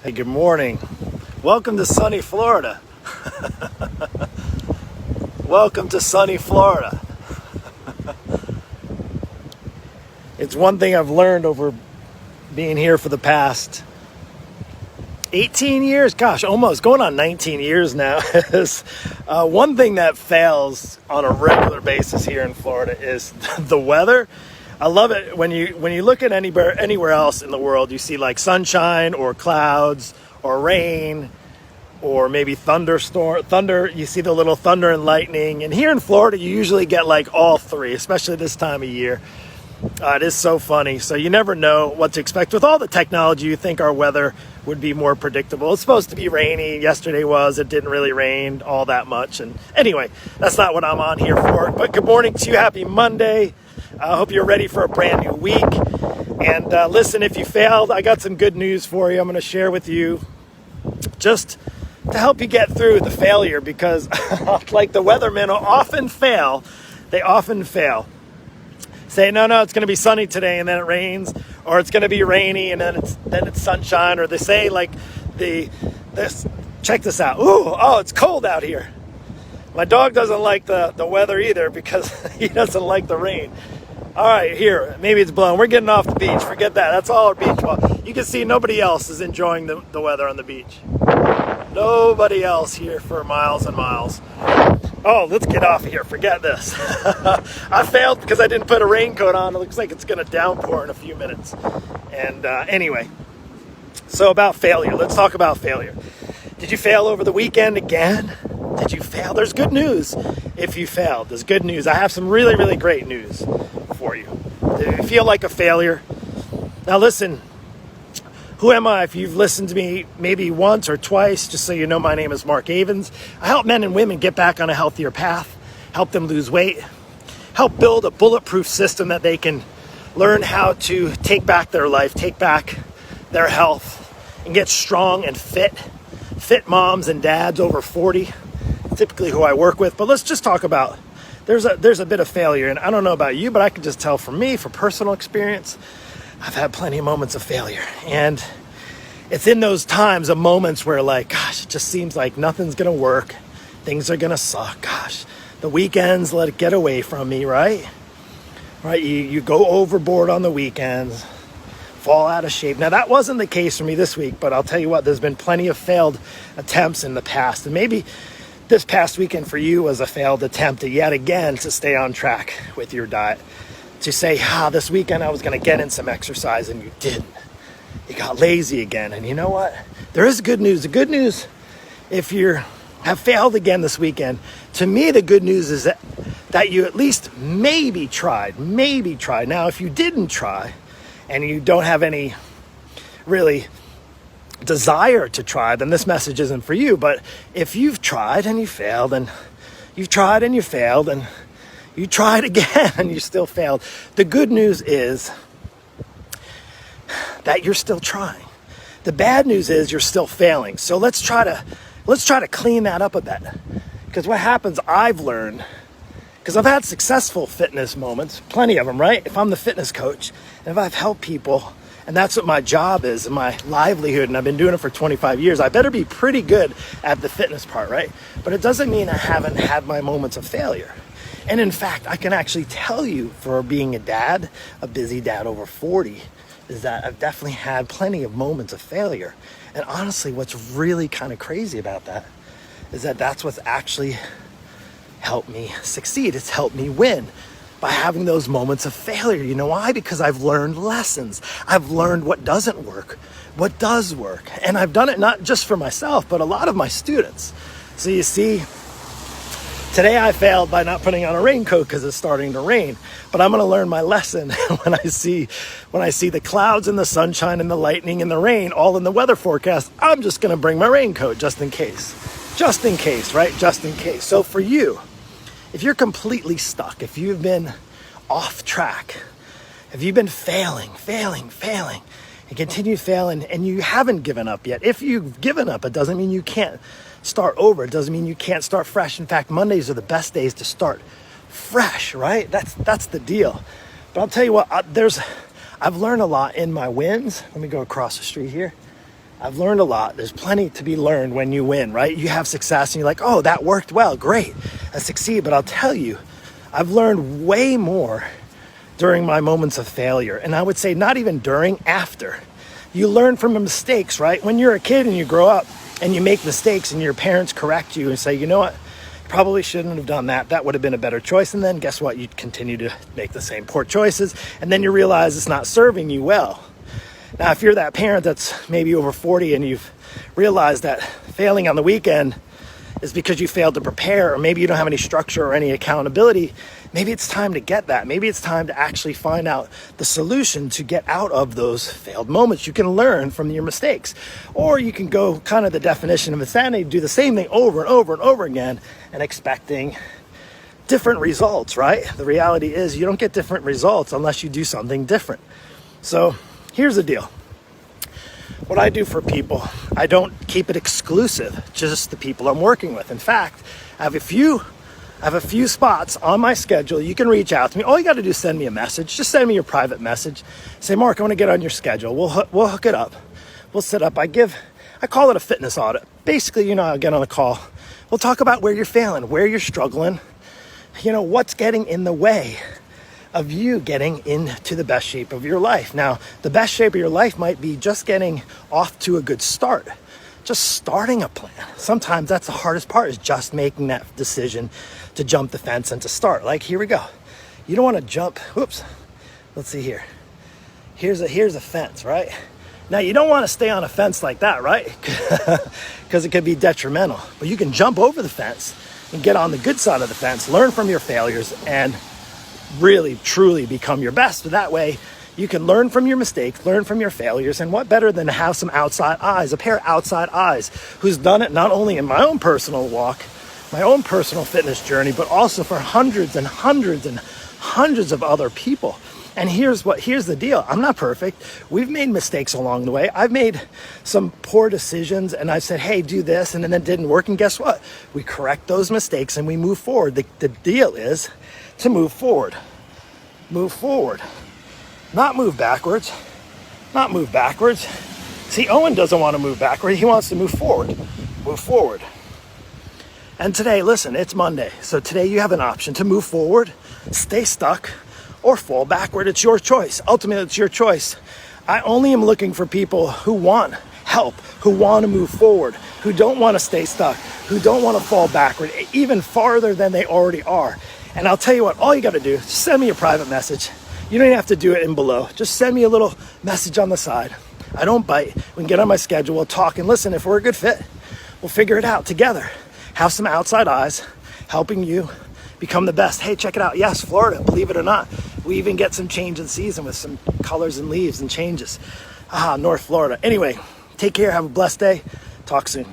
Hey, good morning. Welcome to sunny Florida. Welcome to sunny Florida. It's one thing I've learned over being here for the past 18 years, gosh, almost going on 19 years now, is one thing that fails on a regular basis here in Florida is the weather. I love it when you look at anywhere else in the world, you see like sunshine or clouds or rain or maybe thunder. You see the little thunder and lightning. And here in Florida, you usually get like all three, especially this time of year. It is so funny. So you never know what to expect. With all the technology, you think our weather would be more predictable. It's supposed to be rainy. Yesterday it didn't really rain all that much. And anyway, that's not what I'm on here for. But good morning to you. Happy Monday. I hope you're ready for a brand new week. And listen, if you failed, I got some good news for you. I'm going to share with you just to help you get through the failure, because like the weathermen often fail. They often fail. Say, no, it's going to be sunny today, and then it rains, or it's going to be rainy, and then it's sunshine, or they say like this. Check this out. It's cold out here. My dog doesn't like the weather either because he doesn't like the rain. All right, here, maybe it's blowing. We're getting off the beach. Forget that. That's all our beach. Well, you can see nobody else is enjoying the weather on the beach. Nobody else here for miles and miles. Oh, let's get off of here. Forget this. I failed because I didn't put a raincoat on. It looks like it's going to downpour in a few minutes. And anyway, so about failure. Let's talk about failure. Did you fail over the weekend again? Did you fail? There's good news if you failed. There's good news. I have some really, really great news for you. Do you feel like a failure? Now listen, who am I? If you've listened to me maybe once or twice, just so you know, my name is Mark Avens. I help men and women get back on a healthier path, help them lose weight, help build a bulletproof system that they can learn how to take back their life, take back their health, and get strong and fit moms and dads over 40, typically who I work with. But let's just talk about, there's a bit of failure. And I don't know about you, but I can just tell from me, for personal experience, I've had plenty of moments of failure. And it's in those times of moments where like, gosh, it just seems like nothing's going to work. Things are going to suck. Gosh, the weekends let it get away from me, right? Right? You go overboard on the weekends, fall out of shape. Now, that wasn't the case for me this week, but I'll tell you what, there's been plenty of failed attempts in the past. And maybe this past weekend for you was a failed attempt yet again to stay on track with your diet. To say, this weekend I was going to get in some exercise, and you didn't. You got lazy again. And you know what? There is good news. The good news, if you have failed again this weekend, to me the good news is that you at least maybe tried. Now, if you didn't try and you don't have any really desire to try, then this message isn't for you. But if you've tried and you failed, and you've tried and you failed, and you tried again and you still failed, the good news is that you're still trying. The bad news is you're still failing. So let's try to clean that up a bit. Because what happens, I've learned, because I've had successful fitness moments, plenty of them, right? If I'm the fitness coach, and if I've helped people, and that's what my job is, and my livelihood, and I've been doing it for 25 years, I better be pretty good at the fitness part, right? But it doesn't mean I haven't had my moments of failure. And in fact, I can actually tell you, for being a dad, a busy dad over 40, is that I've definitely had plenty of moments of failure. And honestly, what's really kind of crazy about that is that that's what's actually helped me succeed. It's helped me win by having those moments of failure. You know why? Because I've learned lessons. I've learned what doesn't work, what does work. And I've done it not just for myself, but a lot of my students. So you see, today I failed by not putting on a raincoat because it's starting to rain, but I'm going to learn my lesson when I see the clouds and the sunshine and the lightning and the rain all in the weather forecast. I'm just going to bring my raincoat just in case, right? Just in case. So for you, if you're completely stuck, if you've been off track, if you've been failing, and continue failing, and you haven't given up yet, if you've given up, it doesn't mean you can't start over. It doesn't mean you can't start fresh. In fact, Mondays are the best days to start fresh, right? That's the deal. But I'll tell you what, I've learned a lot in my wins. Let me go across the street here. I've learned a lot. There's plenty to be learned when you win, right? You have success and you're like, oh, that worked well, great, I succeed. But I'll tell you, I've learned way more during my moments of failure. And I would say not even during, after. You learn from your mistakes, right? When you're a kid and you grow up and you make mistakes and your parents correct you and say, you know what, probably shouldn't have done that. That would have been a better choice. And then guess what? You continue to make the same poor choices. And then you realize it's not serving you well. Now, if you're that parent that's maybe over 40 and you've realized that failing on the weekend is because you failed to prepare, or maybe you don't have any structure or any accountability, maybe it's time to get that. Maybe it's time to actually find out the solution to get out of those failed moments. You can learn from your mistakes, or you can go kind of the definition of insanity, do the same thing over and over and over again and expecting different results, right? The reality is you don't get different results unless you do something different. So here's the deal. What I do for people, I don't keep it exclusive, just the people I'm working with. In fact, I have a few spots on my schedule. You can reach out to me. All you got to do is send me a message. Just send me your private message. Say, Mark, I want to get on your schedule. We'll hook it up. We'll set up. I call it a fitness audit. Basically, I'll get on a call. We'll talk about where you're failing, where you're struggling, what's getting in the way of you getting into the best shape of your life. Now, the best shape of your life might be just getting off to a good start, just starting a plan. Sometimes that's the hardest part, is just making that decision to jump the fence and to start. Like, here we go. You don't want to jump. Whoops. Let's see here. Here's a fence, right? Now, you don't want to stay on a fence like that, right? Because it could be detrimental. But you can jump over the fence and get on the good side of the fence, learn from your failures, and really, truly become your best. But that way, you can learn from your mistakes, learn from your failures, and what better than to have some outside eyes, a pair of outside eyes who's done it not only in my own personal walk, my own personal fitness journey, but also for hundreds and hundreds and hundreds of other people. And here's the deal. I'm not perfect. We've made mistakes along the way. I've made some poor decisions and I've said, hey, do this, and then it didn't work. And guess what? We correct those mistakes and we move forward. The deal is to move forward. Move forward. Not move backwards. Not move backwards. See, Owen doesn't want to move backward. He wants to move forward. Move forward. And today, listen, it's Monday. So today you have an option to move forward, stay stuck, or fall backward. It's your choice. Ultimately, it's your choice. I only am looking for people who want help, who want to move forward, who don't want to stay stuck, who don't want to fall backward, even farther than they already are. And I'll tell you what, all you got to do is send me a private message. You don't even have to do it in below. Just send me a little message on the side. I don't bite. We can get on my schedule. We'll talk and listen. If we're a good fit, we'll figure it out together. Have some outside eyes helping you become the best. Hey, check it out. Yes, Florida, believe it or not. We even get some change in season with some colors and leaves and changes. North Florida. Anyway, take care. Have a blessed day. Talk soon.